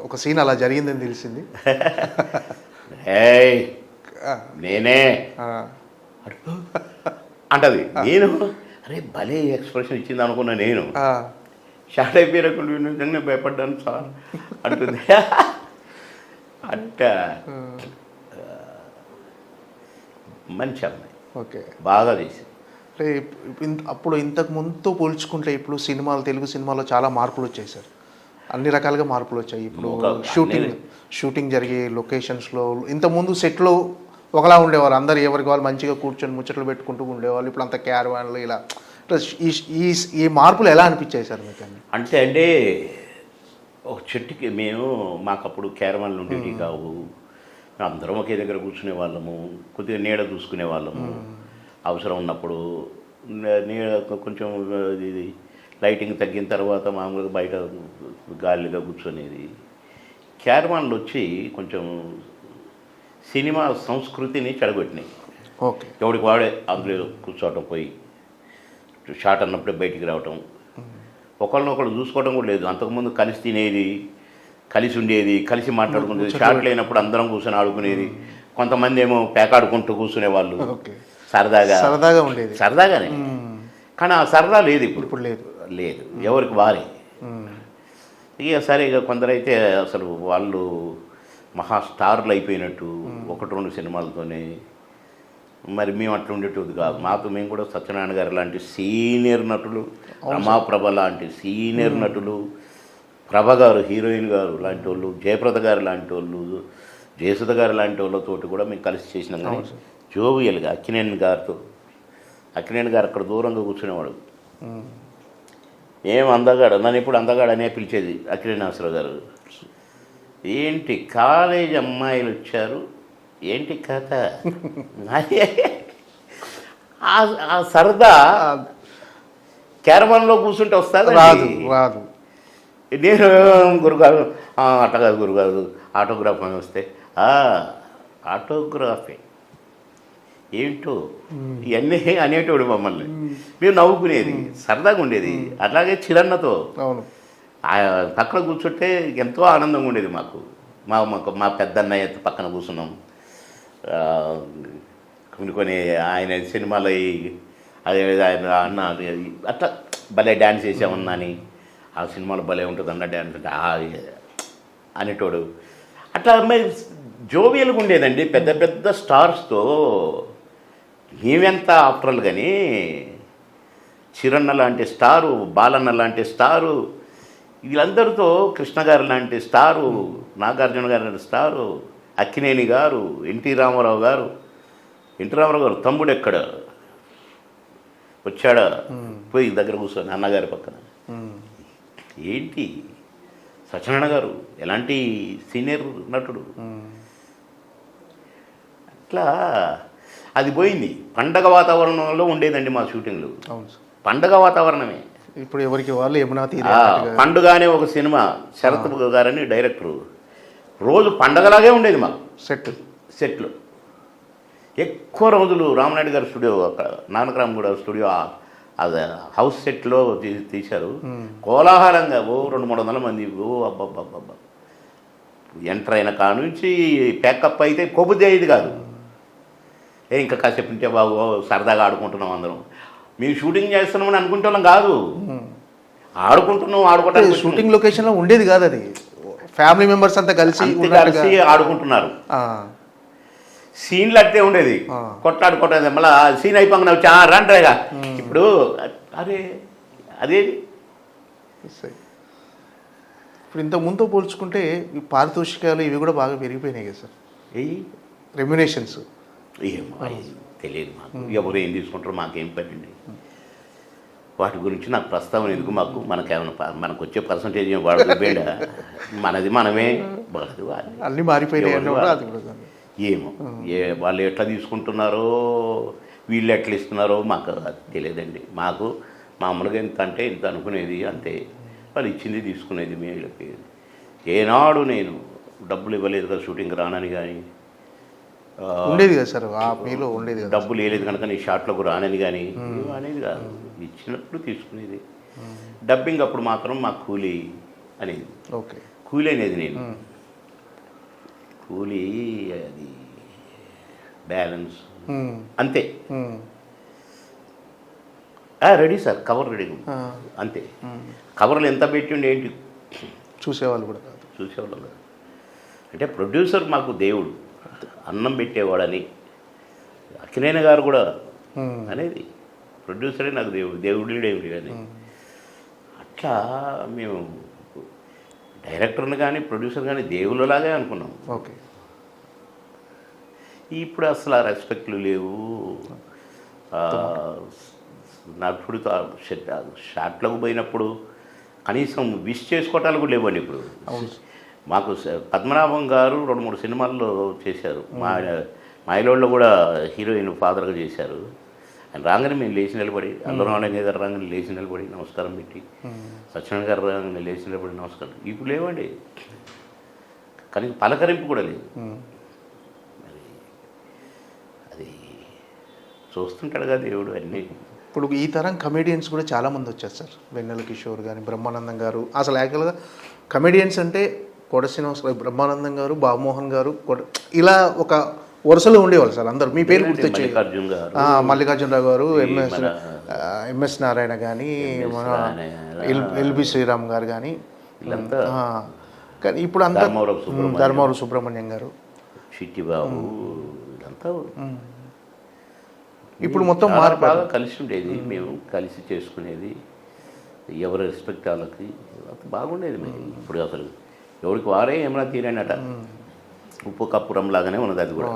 ఒక సీన్ అలా జరిగిందని తెలిసింది. నేనే అంటది. నేను అరే భలే ఎక్స్ప్రెషన్ ఇచ్చింది అనుకున్నా. నేను షార్ట్ అయిపోయినప్పుడు నిజంగా భయపడ్డాను సార్ అంటుంది. అంటే మంచి అమ్మాయి, ఓకే, బాగా చేసింది. అంటే అప్పుడు ఇంతకు ముందుతో పోల్చుకుంటే ఇప్పుడు తెలుగు సినిమాలో చాలా మార్పులు వచ్చాయి సార్. అన్ని రకాలుగా మార్పులు వచ్చాయి. ఇప్పుడు షూటింగ్ జరిగే లొకేషన్స్లో ఇంతకుముందు సెట్లో ఒకలా ఉండేవారు, అందరు ఎవరికి వాళ్ళు మంచిగా కూర్చొని ముచ్చట్లు పెట్టుకుంటూ ఉండేవాళ్ళు. ఇప్పుడు అంత క్యారవాన్లు ఇలా. ఈ మార్పులు ఎలా అనిపించాయి సార్ మీకు? అంటే ఒక చెట్టుకి మాకప్పుడు క్యారవాన్లు ఉండేవి కావు. అందరం ఒకే దగ్గర కూర్చునే వాళ్ళము, కొద్దిగా నీడ చూసుకునే వాళ్ళము. అవసరం ఉన్నప్పుడు నీడ కొంచెం ఇది లైటింగ్ తగ్గిన తర్వాత మామూలుగా బయట గాలిగా కూర్చొనేది. క్యారవాన్లు వచ్చి కొంచెం సినిమా సంస్కృతిని చెడగొట్టినాయి. ఓకే. ఎవడికి వాడే అందులో కూర్చోవటం, పోయి షాట్ అన్నప్పుడే బయటికి రావటం, ఒకళ్ళనొకళ్ళు చూసుకోవడం కూడా లేదు. అంతకుముందు కలిసి తినేది, కలిసి ఉండేది, కలిసి మాట్లాడుకునేది. షాట్ లేనప్పుడు అందరం కూర్చొని ఆడుకునేది. కొంతమంది ఏమో పేకాడుకుంటూ కూర్చునేవాళ్ళు, ఓకే. సరదాగా ఉండేది, సరదాగానే. కానీ ఆ సరదా లేదు ఇప్పుడు లేదు, ఎవరికి వారే. ఇక సరే, ఇక కొందరైతే అసలు వాళ్ళు మహా స్టార్లు అయిపోయినట్టు 1-2 సినిమాలతోనే. మరి మేము అట్లా ఉండేటిది కాదు. మేము కూడా సత్యనారాయణ గారు లాంటి సీనియర్ నటులు, రమాప్రభ లాంటి సీనియర్ నటులు, ప్రభ గారు హీరోయిన్ గారు లాంటి వాళ్ళు, జయప్రద గారు లాంటి వాళ్ళు, జయసుధ గారు లాంటి వాళ్ళతోటి కూడా మేము కలిసి చేసినాం. కానీ జోవియల్గా అక్కినేని గారు అక్కడ దూరంగా కూర్చునేవాడు. ఏం అందగాడు, నన్ను ఇప్పుడు అందగాడు అనే పిలిచేది అక్కినేని నాగేశ్వరరావు గారు. ఏంటి కాలేజ్ అమ్మాయిలు వచ్చారు, ఏంటి కథ? ఆ సరదా క్యారవాన్లో కూర్చుంటే వస్తుంది, రాదు. నేను గురుగారు అట్ట కాదు గురుగారు, ఆటోగ్రాఫ్ అని వస్తే ఆటోగ్రాఫే ఏంటో ఇవన్నీ అనేటోడు మమ్మల్ని. మేము నవ్వుకునేది, సరదాగా ఉండేది. అట్లాగే చిరన్నతో పక్కన కూర్చుంటే ఎంతో ఆనందంగా ఉండేది మాకు. మా పెద్దన్నయ్య పక్కన కూర్చున్నాం. కొన్ని ఆయన సినిమాలో అదే ఆయన అన్న అట్లా భలే డ్యాన్స్ చేసామన్నా అని, ఆ సినిమాలో భలే ఉంటుంది అన్న డ్యాన్స్ అంటే అనేటోడు. అట్లా మరి జోవియల్గా ఉండేదండి. పెద్ద పెద్ద స్టార్స్తో మేమెంత ఆఫ్టర్లు. కానీ చిరన్న లాంటి స్టారు, బాలన్న లాంటి స్టారు, వీళ్ళందరితో కృష్ణ గారు లాంటి స్టారు, నాగార్జున గారు లాంటి స్టారు, అక్కినేని గారు, ఎన్టీ రామారావు గారు తమ్ముడు ఎక్కడ వచ్చాడా, పోయి దగ్గర కూర్చొని అన్నగారి పక్కన. ఏంటి సత్యనారాయణ గారు ఎలాంటి సీనియర్ నటుడు. అట్లా అది పోయింది. పండగ వాతావరణంలో ఉండేదండి మా షూటింగ్లు. పండగ వాతావరణమే. ఇప్పుడు ఎవరికి వాళ్ళు యమునా తీరే పండుగ అనే ఒక సినిమా, శరత్ గారని డైరెక్టరు, రోజు పండగలాగే ఉండేది మాకు. సెట్లు ఎక్కువ రోజులు రామనాయుడు గారి స్టూడియో, అక్కడ నానకరామ్ కూడా స్టూడియో, అది హౌస్ సెట్లో తీశారు. కోలాహలంగా 200-300 మంది. అబ్బబ్బబ్బబ్బా, ఎంటర్ అయిన కాడ నుంచి ప్యాకప్ అయితే కొబ్బుద్ది అయ్యేది కాదు. ఇంకా కాసేపు ఉంటే బాబు సరదాగా ఆడుకుంటున్నాం అందరం. మేము షూటింగ్ చేస్తున్నామని అనుకుంటున్నాం కాదు, ఆడుకోవడానికి షూటింగ్ లొకేషన్లో ఉండేది కాదు. అది ఫ్యామిలీ మెంబర్స్ అంతా కలిసి ఆడుకుంటున్నారు. సీన్లు అట్టే ఉండేది, కొట్లాడుకోవటం. మళ్ళీ సీన్ అయిపోయిన వచ్చి రండిగా. ఇప్పుడు అదేది ఇప్పుడు ఇంత ముందు పోల్చుకుంటే ఈ పారితోషికాలు ఇవి కూడా బాగా పెరిగిపోయినాయి కదా సార్, రెమ్యునేషన్స్. ఏమో తెలియదు మాకు, ఎవరు ఏం తీసుకుంటారో మాకేం పనండి. వాటి గురించి నాకు ప్రస్తావన ఎందుకు, మనకు వచ్చే పర్సంటేజ్ వాడు బేడ, మనది మనమే వాడు అన్నీ మారిపోయినాయి. ఏమో వాళ్ళు ఎట్లా తీసుకుంటున్నారో, వీళ్ళు ఎట్లా ఇస్తున్నారో మాకు తెలియదండి. మాకు మామూలుగా ఎంత అంటే ఇంత అనుకునేది అంతే, వాళ్ళు ఇచ్చింది తీసుకునేది. వీళ్ళకి ఏనాడు నేను డబ్బులు ఇవ్వలేదు కదా షూటింగ్ రానని, కానీ ఉండేది కదా సార్, మీలో ఉండేది కదా, డబ్బులు వేయలేదు కనుక నీ షాట్లకు రానని కానీ అనేది కాదు, ఇచ్చినప్పుడు తీసుకునేది. డబ్బింగ్ అప్పుడు మాత్రం మా కూలీ అనేది. ఓకే, కూలీ అనేది నేను కూలీ, అది బ్యాలెన్స్ అంతే. రెడీ సార్, కవర్ రెడీ అంతే. కవర్లు ఎంత పెట్టి ఏంటి చూసేవాళ్ళు కాదు. అంటే ప్రొడ్యూసర్ మాకు దేవుడు, అన్నం పెట్టేవాడని అక్కినేని గారు కూడా అనేది. ప్రొడ్యూసరే నాకు దేవుడు అని. అట్లా మేము డైరెక్టర్ని కానీ ప్రొడ్యూసర్ కానీ దేవుళ్ళలాగే అనుకున్నాం. ఓకే, ఇప్పుడు అసలు ఆ రెస్పెక్ట్లు లేవు. నటుడు షాట్లకు పోయినప్పుడు కనీసం విష్ చేసుకోవటాలు కూడా లేవండి ఇప్పుడు. మాకు పద్మనాభం గారు 2-3 సినిమాల్లో చేశారు. మాయలోళ్ళు కూడా హీరోయిన్ ఫాదర్గా చేశారు. ఆయన రాగానే మేము లేచి నిలబడి, అల్లరామయ్య గారు రాగానే లేచి నిలబడి నమస్కారం పెట్టి, సత్యనారాయణ గారు రాగానే లేచి నిలబడి నమస్కారం. ఇప్పుడు లేవండి, కానీ పలకరింపు కూడా లేదు. మరి అది చూస్తుంటాడు కదా దేవుడు అన్నీ. ఇప్పుడు ఈ తరం కమెడియన్స్ కూడా చాలామంది వచ్చారు సార్. వెన్నెల కిషోర్ కానీ, బ్రహ్మానందం గారు. అసలు యాక్చువల్గా కమెడియన్స్ అంటే కొడ శ్రీనివాసరావు, బ్రహ్మానందం గారు, బాబుమోహన్ గారు, ఇలా ఒక వరుసలో ఉండేవాళ్ళు సార్ అందరూ. మీ పేరు గుర్తొచ్చాయి. మల్లికార్జునరావు గారు, ఎంఎస్ నారాయణ కానీ, మన ఎల్బి శ్రీరామ్ గారు కానీ, కానీ ఇప్పుడు అంతా ధర్మవరం సుబ్రహ్మణ్యం గారు, చిట్టిబాబు, ఇదంతా ఇప్పుడు మొత్తం బాగా కలిసి ఉండేది. మేము కలిసి చేసుకునేది, ఎవరి రెస్పెక్ట్ వాళ్ళకి బాగుండేది. మేము ఇప్పుడు అసలు ఎవరికి వారే ఏమైనా తీరేనట. ఉప్పు కప్పురం లాగానే ఉన్నది అది కూడా.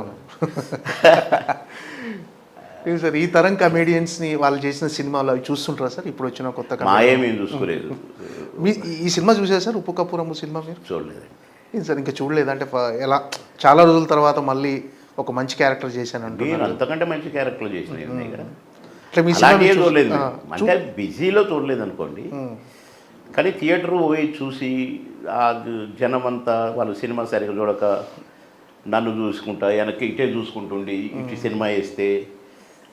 సార్ ఈ తరం కమెడియన్స్ని వాళ్ళు చేసిన సినిమాలు అవి చూస్తుంటారా సార్? ఇప్పుడు వచ్చిన కొత్త మేము చూసుకోలేదు. ఈ సినిమా చూసారు సార్, ఉప్పు కప్పురమ్ము సినిమా? మీరు చూడలేదు సార్? ఇంకా చూడలేదు అంటే ఎలా? చాలా రోజుల తర్వాత మళ్ళీ ఒక మంచి క్యారెక్టర్ చేశానంటే. నేను అంతకంటే మంచి క్యారెక్టర్ చేసిన చూడలేదు, చూడలేదు. అంటే బిజీలో చూడలేదు అనుకోండి, కానీ థియేటర్ పోయి చూసి ఆ జనం అంతా వాళ్ళు సినిమా సరిగ్గా చూడక నన్ను చూసుకుంటా వెనక్కి ఇటే చూసుకుంటుండి ఇటు సినిమా వేస్తే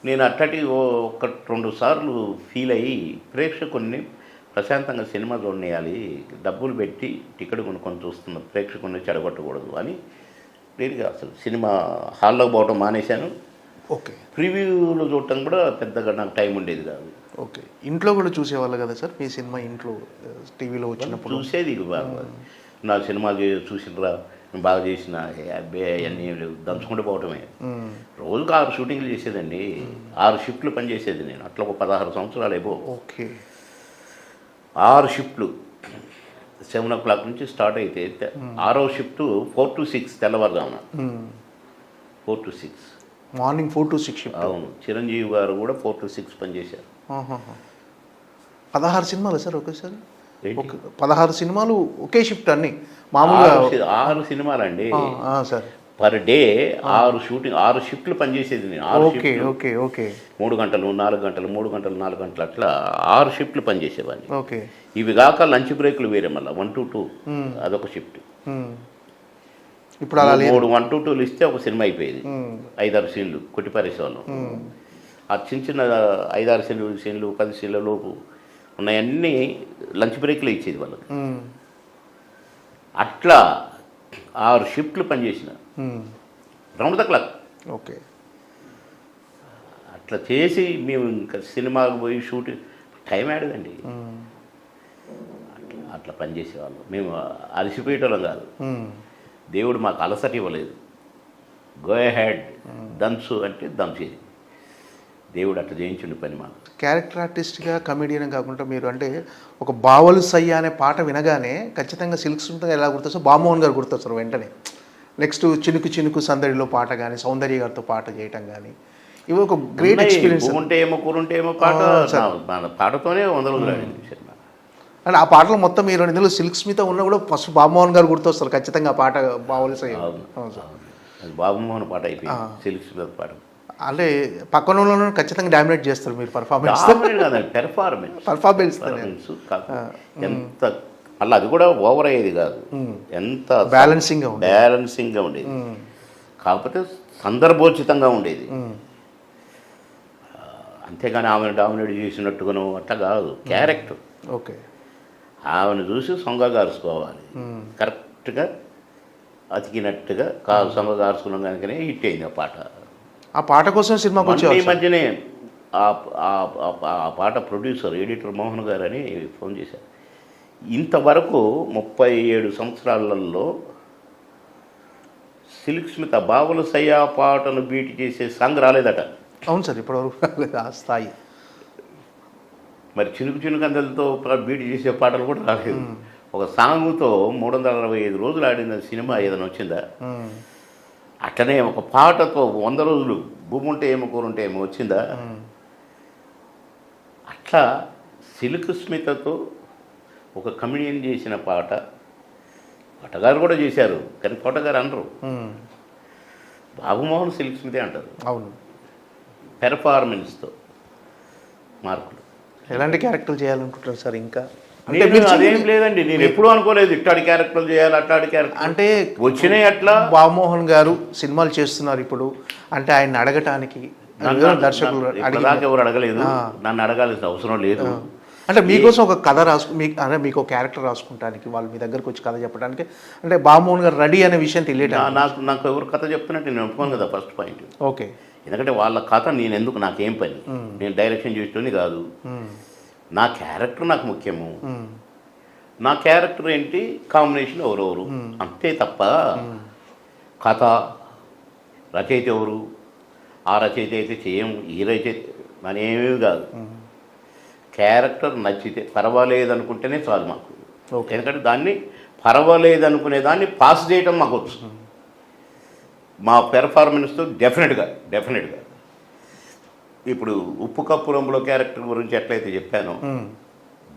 నేను అట్టటి ఒక 2 సార్లు ఫీల్ అయ్యి ప్రేక్షకుల్ని ప్రశాంతంగా సినిమా చూడనేయాలి, డబ్బులు పెట్టి టికెట్ కొనుక్కొని చూస్తున్న ప్రేక్షకుల్ని చెడగొట్టకూడదు అని నేను అసలు సినిమా హాల్లోకి పోవటం మానేశాను. ఓకే. ప్రివ్యూలో చూడటం కూడా పెద్దగా నాకు టైం ఉండేది కాదు. ఓకే. ఇంట్లో కూడా చూసేవాళ్ళు కదా సార్ మీ సినిమా? ఇంట్లో టీవీలో వచ్చినప్పుడు చూసేది బాగా. నా సినిమాలు చూసినరా, బాగా చేసిన అబ్బే అన్నీ దంచుకుంటూ పోవటమే. రోజుకు 6 షూటింగ్లు చేసేదండి, 6 షిఫ్ట్లు పనిచేసేది నేను. అట్లా ఒక 16 సంవత్సరాలు అయిపో. ఓకే. 6 షిఫ్ట్లు 7 o'clock నుంచి స్టార్ట్ అయితే 6వ షిఫ్ట్ 4 to 6 తెల్లవారుజామున. 4 to 6 మార్నింగ్ 4 to 6 షిఫ్ట్. అవును, చిరంజీవి గారు కూడా 4 to 6 పనిచేశారు. 16 సినిమాలు సార్ ఒకేసారి? 16 సినిమాలు ఒకే షిఫ్ట్ అన్ని మామూలుగా? 6 సినిమాలండి సార్. పర్ డే 6 షిఫ్ట్లు పనిచేసేది నేను. 3 గంటలు 4 గంటలు 3 గంటలు 4 గంటలు అట్లా 6 షిఫ్ట్లు పనిచేసేవాడిని. ఓకే. ఇవి కాక లంచ్ బ్రేక్లు వేరే, మళ్ళీ 1 to 2 అదొక షిఫ్ట్. ఇప్పుడు అలా 3 1 to 2 ఇస్తే ఒక సినిమా అయిపోయేది. 5-6 సీన్లు కొట్టిపారేసేవాళ్ళం. ఆ చిన్న 5-6 సీన్లు 10 సీన్ల లోపు ఉన్నాయన్నీ లంచ్ బ్రేక్లో ఇచ్చేది వాళ్ళకి. అట్లా 6 షిఫ్ట్లు పనిచేసిన రౌండ్ ద క్లాక్. ఓకే. అట్లా చేసి మేము ఇంకా సినిమాకు పోయి షూటింగ్ టైం ఆడదండి. అట్లా పనిచేసేవాళ్ళం. మేము అలసిపోయేటోళ్ళం కాదు. దేవుడు మాకు అలసట ఇవ్వలేదు. గో హెడ్ దంచు అంటే దంచేది. దేవుడు అట్లా చేయించుండి పని మాకు. క్యారెక్టర్ ఆర్టిస్ట్గా కమెడియన్ కాకుండా మీరు అంటే ఒక బావలు సయ్య అనే పాట వినగానే ఖచ్చితంగా సిల్క్ స్మితగా ఎలా గుర్తొస్తారు? బాబుమోహన్ గారు గుర్తొస్తారు వెంటనే. నెక్స్ట్ చినుకు చినుకు సందడిలో పాట కానీ, సౌందర్య గారితో పాట చేయటం కానీ, ఇవి ఒక గ్రేట్ ఎక్స్పీరియన్స్. ఉంటే ఏమో కూరుంటే ఏమో పాట, పాటతోనే 100 రోజులు ఆడింది సినిమా. అంటే ఆ పాటలో మొత్తం మీరు ఇందులో సిల్క్ స్మిత ఉన్నా కూడా ఫస్ట్ బాబుమోహన్ గారు గుర్తొస్తారు ఖచ్చితంగా ఆ పాట బావలు సయ్య. అది బాబుమోహన్ పాట అయిపోయింది, సిల్క్ స్మిత పాట. అంటే పక్కన ఖచ్చితంగా డామినేట్ చేస్తారు మీరు పర్ఫార్మెన్స్. పర్ఫార్మెన్స్ ఎంత మళ్ళీ అది కూడా ఓవర్ అయ్యేది కాదు, ఎంత బ్యాలెన్సింగ్గా ఉండేది. కాకపోతే సందర్భోచితంగా ఉండేది, అంతేగాని ఆమెను డామినేట్ చేసినట్టుగాను అట్లా కాదు. క్యారెక్టర్. ఓకే. ఆమెను చూసి సొంగగారుసుకోవాలి, కరెక్ట్గా అతికినట్టుగా సొంగగారుసుకున్నాం కనుకనే హిట్ అయింది ఆ పాట. ఆ పాట కోసం సినిమాకి వచ్చి ఈ మధ్యనే ఆ పాట ప్రొడ్యూసర్ ఎడిటర్ మోహన్ గారు అని ఫోన్ చేశారు. ఇంతవరకు 37 సంవత్సరాలలో సిల్క్ స్మిత బావుల సయ్యా పాటను బీట్ చేసే సాంగ్ రాలేదట. అవును సార్, ఇప్పటివరకు రాలేదు ఆ స్థాయి. మరి చినుకు చినుకు అందలతో బీట్ చేసే పాటలు కూడా రాలేదు. ఒక సాంగ్తో 365 రోజులు ఆడిన సినిమా ఏదైనా వచ్చిందా? అట్లనే ఒక పాటతో 100 రోజులు భూమి ఉంటే ఏమో కూరుంటే ఏమో వచ్చిందా? అట్లా సిల్క్ స్మితతో ఒక కమెడియన్ చేసిన పాట కోటగారు కూడా చేశారు, కానీ కోటగారు అనరు, బాబుమోహన్ సిల్క్ స్మితే అంటారు. అవును. పెర్ఫార్మెన్స్తో మార్కులు. ఎలాంటి క్యారెక్టర్లు చేయాలనుకుంటారు సార్ ఇంకా? నేను అదేం లేదండి, నేను ఎప్పుడూ అనుకోలేదు ఇట్టాడి క్యారెక్టర్లు చేయాలి అట్టాడి క్యారెక్టర్ అంటే వచ్చినాయి అట్లా. బాబుమోహన్ గారు సినిమాలు చేస్తున్నారు ఇప్పుడు, అంటే ఆయన అడగటానికి దర్శకులు దాకా ఎవరు అడగలేదు, నన్ను అడగాల్సిన అవసరం లేదు. అంటే మీకోసం ఒక కథ అంటే మీకు ఒక క్యారెక్టర్ రాసుకుంటానికి వాళ్ళు మీ దగ్గరకు వచ్చి కథ చెప్పడానికి అంటే బాబుమోహన్ గారు రెడీ అనే విషయం తెలియటం. నాకు ఎవరు కథ చెప్తున్నట్టు నేను ఒప్పుకోను కదా ఫస్ట్ పాయింట్. ఓకే. ఎందుకంటే వాళ్ళ కథ నేను ఎందుకు, నాకేం పని, నేను డైరెక్షన్ చేసేటోని కాదు. నా క్యారెక్టర్ నాకు ముఖ్యము. నా క్యారెక్టర్ ఏంటి, కాంబినేషన్ ఎవరెవరు అంతే తప్ప కథ రచయిత ఎవరు, ఆ రచయిత అయితే చేయము, ఈ రచయిత అనేవి కాదు. క్యారెక్టర్ నచ్చితే పర్వాలేదు అనుకుంటేనే చాలు మాకు. ఎందుకంటే దాన్ని పర్వాలేదు అనుకునే దాన్ని పాస్ చేయటం మాకు వచ్చు. మా పెర్ఫార్మెన్స్తో డెఫినెట్గా ఇప్పుడు ఉప్పు కప్పు రంగులో క్యారెక్టర్ గురించి ఎట్లయితే చెప్పానో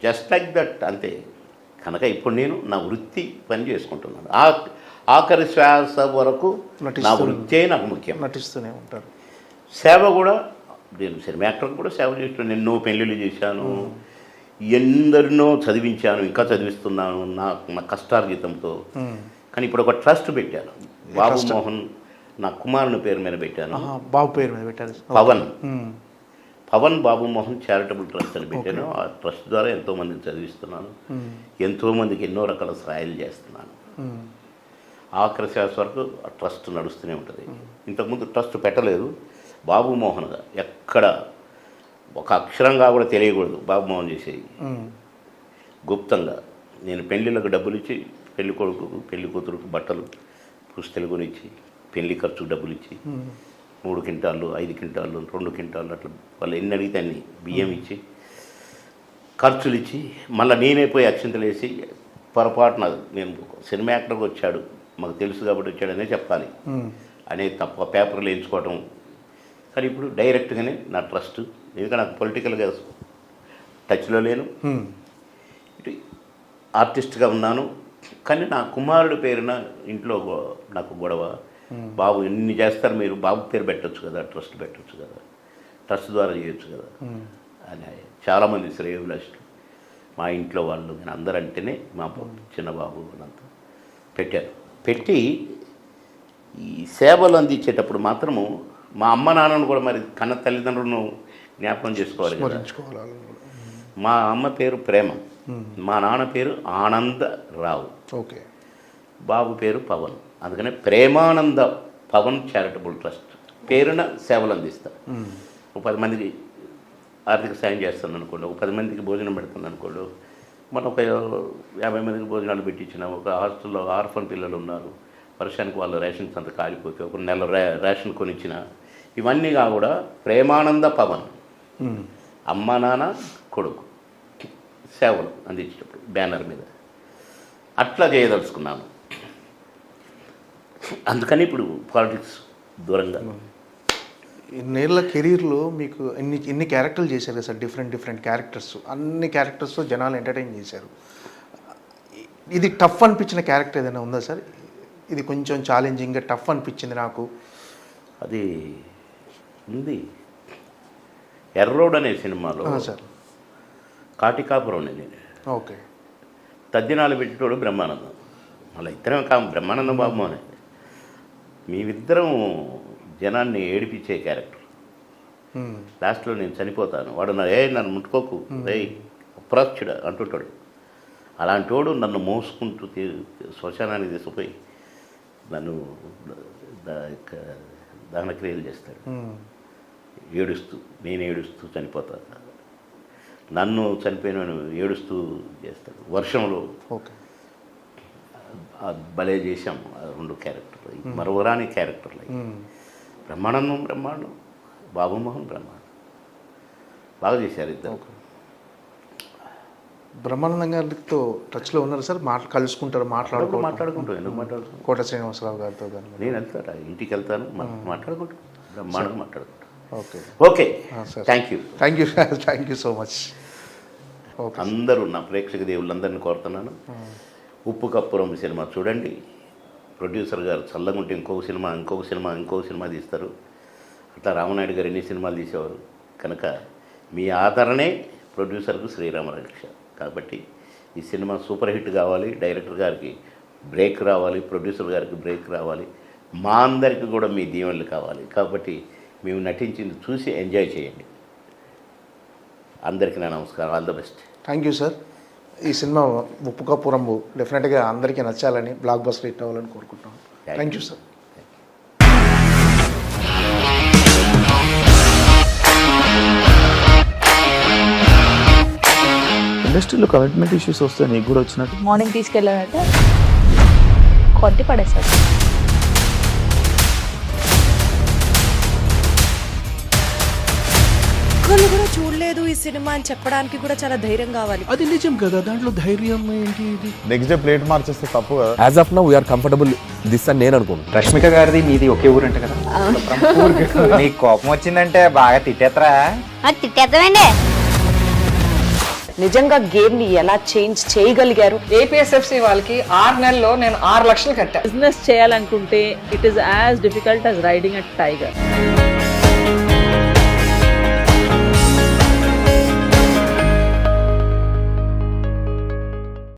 జస్ట్ లైక్ దట్ అంతే. కనుక ఇప్పుడు నేను నా వృత్తి పని చేసుకుంటున్నాను. ఆఖరి శ్వాస వరకు నా వృత్తే నాకు ముఖ్యం. నటిస్తూనే ఉంటారు. సేవ కూడా, నేను సినిమా యాక్టర్ కూడా సేవ చేస్తున్నాను. ఎన్నో పెళ్ళిళ్ళు చేశాను, ఎందరినో చదివించాను, ఇంకా చదివిస్తున్నాను నా కష్టార్జితంతో. కానీ ఇప్పుడు ఒక ట్రస్ట్ పెట్టాను, బాబు మోహన్ నా కుమారుని పేరు మీద పెట్టాను. బాబు పేరు మీద పెట్టారు, పవన్ బాబు మోహన్ చారిటబుల్ ట్రస్ట్ అని పెట్టాను. ఆ ట్రస్ట్ ద్వారా ఎంతోమందిని చదివిస్తున్నాను, ఎంతోమందికి ఎన్నో రకాల సహాయాలు చేస్తున్నాను. ఆఖరి శ్వాస వరకు ఆ ట్రస్ట్ నడుస్తూనే ఉంటుంది. ఇంతకుముందు ట్రస్ట్ పెట్టలేదు. బాబు మోహన్గా ఎక్కడ ఒక అక్షరంగా కూడా తెలియకూడదు బాబు మోహన్ చేసేది. గుప్తంగా నేను పెళ్ళిళ్ళకు డబ్బులు ఇచ్చి, పెళ్లి కొడుకు పెళ్లి కూతురుకు బట్టలు పుస్తలు కొనిచ్చి, పెళ్లి ఖర్చుకు డబ్బులు ఇచ్చి 3 క్వింటాళ్ళు 5 క్వింటాళ్ళు 2 క్వింటాళ్ళు అట్లా వాళ్ళు ఎన్ని అడిగితే అన్ని బియ్యం ఇచ్చి ఖర్చులు ఇచ్చి, మళ్ళీ నేనే పోయి అక్షింతలు వేసి, పొరపాటున నేను సినిమా యాక్టర్గా వచ్చాడు మాకు తెలుసు కాబట్టి వచ్చాడనే చెప్పాలి అనే తప్ప పేపర్లు వేయించుకోవటం. కానీ ఇప్పుడు డైరెక్ట్గానే నా ట్రస్ట్. ఎందుకంటే నాకు పొలిటికల్గా టచ్లో లేను, ఇటు ఆర్టిస్ట్గా ఉన్నాను. కానీ నా కుమారుడు పేరున ఇంట్లో నాకు గొడవ, బాబు ఎన్ని చేస్తారు మీరు, బాబు పేరు పెట్టచ్చు కదా, ట్రస్ట్ పెట్టచ్చు కదా, ట్రస్ట్ ద్వారా చేయొచ్చు కదా అని చాలామంది శ్రేయోభిలాషులు మా ఇంట్లో వాళ్ళు, నేను అందరంటేనే మా చిన్న బాబు అంతా పెట్టారు. పెట్టి ఈ సేవలు అందించేటప్పుడు మాత్రము మా అమ్మ నాన్నను కూడా మరి కన్న తల్లిదండ్రులను జ్ఞాపకం చేసుకోవాలి కదా. మా అమ్మ పేరు ప్రేమ, మా నాన్న పేరు ఆనందరావు, ఓకే, బాబు పేరు పవన్. అందుకనే ప్రేమానంద పవన్ చారిటబుల్ ట్రస్ట్ పేరున సేవలు అందిస్తా. ఒక 10 మందికి ఆర్థిక సాయం చేస్తాను అనుకోండి, ఒక 10 మందికి భోజనం పెడుతుంది అనుకోండి, మనం ఒక 50 మందికి భోజనాలు పెట్టించినాం. ఒక హాస్టల్లో ఆర్ఫన్ పిల్లలు ఉన్నారు, వర్షానికి వాళ్ళ రేషన్స్ అంతా కాలిపోతే ఒక నెల రేషన్ కొనిచ్చిన. ఇవన్నీ కూడా ప్రేమానంద పవన్, అమ్మ నాన్న కొడుకు సేవలు అందించేటప్పుడు బ్యానర్ మీద అట్లా చేయదలుచుకున్నాను. అందుకని ఇప్పుడు పాలిటిక్స్ దూరంగా. ఇన్నేళ్ల కెరీర్లో మీకు ఎన్ని క్యారెక్టర్లు చేశారు కదా సార్, డిఫరెంట్ క్యారెక్టర్స్, అన్ని క్యారెక్టర్స్తో జనాలు ఎంటర్టైన్ చేశారు. ఇది టఫ్ అనిపించిన క్యారెక్టర్ ఏదైనా ఉందా సార్? ఇది కొంచెం ఛాలెంజింగ్గా టఫ్ అనిపించింది నాకు. అది ఉంది. ఎర్రోడ్ అనే సినిమాలో సార్ కాటికాపురం నేను, ఓకే, తద్దినాలు పెట్టేటోడు బ్రహ్మానందం, మళ్ళీ ఇద్దరం బ్రహ్మానందం బాబు అనే మేమిద్దరం జనాన్ని ఏడిపించే క్యారెక్టర్. లాస్ట్లో నేను చనిపోతాను, వాడు నన్ను ముట్టుకోకు, అప్రాచ్యుడ అంటుంటాడు. అలాంటి వాడు నన్ను మోసుకుంటూ శ్మశానానికి తీసుకుపోయి నన్ను దహనక్రియలు చేస్తాడు. నేను ఏడుస్తూ చనిపోతాను, నన్ను చనిపోయిన ఏడుస్తూ చేస్తాడు. వర్షంలో భలే చేశాం ఆ 2 క్యారెక్టర్లు, మరొకరాని క్యారెక్టర్లు. బ్రహ్మాండం, బాబుమోహన్ బ్రహ్మాండం, బాగా చేశారు ఇద్దరు. బ్రహ్మానందం గారితో టచ్లో ఉన్నారు సార్? కలుసుకుంటారు, మాట్లాడుకుంటారు? ఎందుకు మాట్లాడుకుంటాను? కోట శ్రీనివాసరావు గారితో కానీ నేను వెళ్తాను, ఇంటికి వెళ్తాను, మాట్లాడుకుంటాను, బ్రహ్మాండంగా మాట్లాడుకుంటాను. Okay sir, thank you so much. అందరూ నా ప్రేక్షక దేవుళ్ళందరినీ కోరుతున్నాను, ఉప్పు కప్పురం సినిమా చూడండి. ప్రొడ్యూసర్ గారు చల్లగా ఉంటే ఇంకొక సినిమా తీస్తారు. అట్లా రామనాయుడు గారు ఎన్ని సినిమాలు తీసేవారు. కనుక మీ ఆదరణే ప్రొడ్యూసర్కు శ్రీరామ రక్ష. కాబట్టి ఈ సినిమా సూపర్ హిట్ కావాలి, డైరెక్టర్ గారికి బ్రేక్ రావాలి, ప్రొడ్యూసర్ గారికి బ్రేక్ రావాలి, మా అందరికీ కూడా మీ దీవెనలు కావాలి. కాబట్టి మేము నటించింది చూసి ఎంజాయ్ చేయండి. అందరికీ నా నమస్కారం. All the best. Thank you sir. ఈ సినిమా ఉప్పు కప్పు రంబు డెఫినెట్గా అందరికీ నచ్చాలని, బ్లాక్ బస్టర్ హిట్ అవ్వాలని కోరుకుంటున్నాం. Thank you sir. ఇండస్ట్రీలో కమిట్మెంట్ ఇష్యూస్ వస్తే నీకు కూడా వచ్చినట్టు మార్నింగ్ తీసుకెళ్ళాలంటే కొట్టి పడేస్తాడు. ఒక్కళ్ళు కూడా చూడలేదు ఈ సినిమా అని చెప్పడానికి కూడా చాలా ధైర్యం కావాలి. అది నిజం కదా, దాంట్లో ధైర్యం ఏంటి? ఇది నెక్స్ట్ డే ప్లేట్ మార్చేస్తే తప్పు కదా. As of now we're comfortable this అని నేను అనుకుంటున్నాను. రష్మిక గారిది మీది ఒకే ఊరంట కదా. నీకు కోపం వచ్చిందంటే బాగా తిట్టేత్తరా? తిట్టేద్దామండి. నిజంగా గేమ్ ని ఎలా చేంజ్ చేయగలిగారు? ఏపీఎస్ఎఫ్సి వాళ్ళకి 6 నెలల్లో నేను 6 లక్షలు కట్టా. బిజినెస్ చేయాలనుకుంటే it is as difficult as riding a tiger.